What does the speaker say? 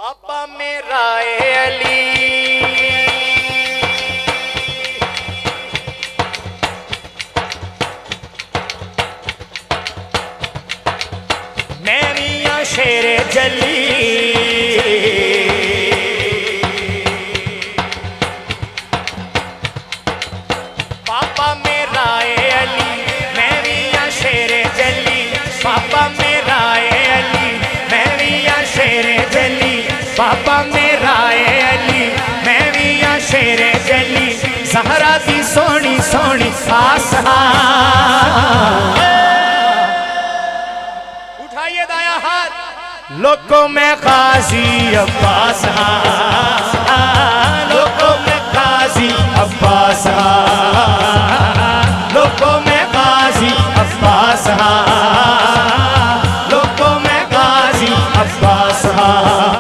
पापा मेरा अली, मेरिया शेर जली, पापा मेरा अली, मेरिया शेर जली, पापा मेरा अली, मेरिया शेर जली, पापा मेरा अली, मेरिया शेर जली, ज़हरा दी सोनी सोनी खास। उठाइए दाया हाथ, लोगों में गाजी अब्बास।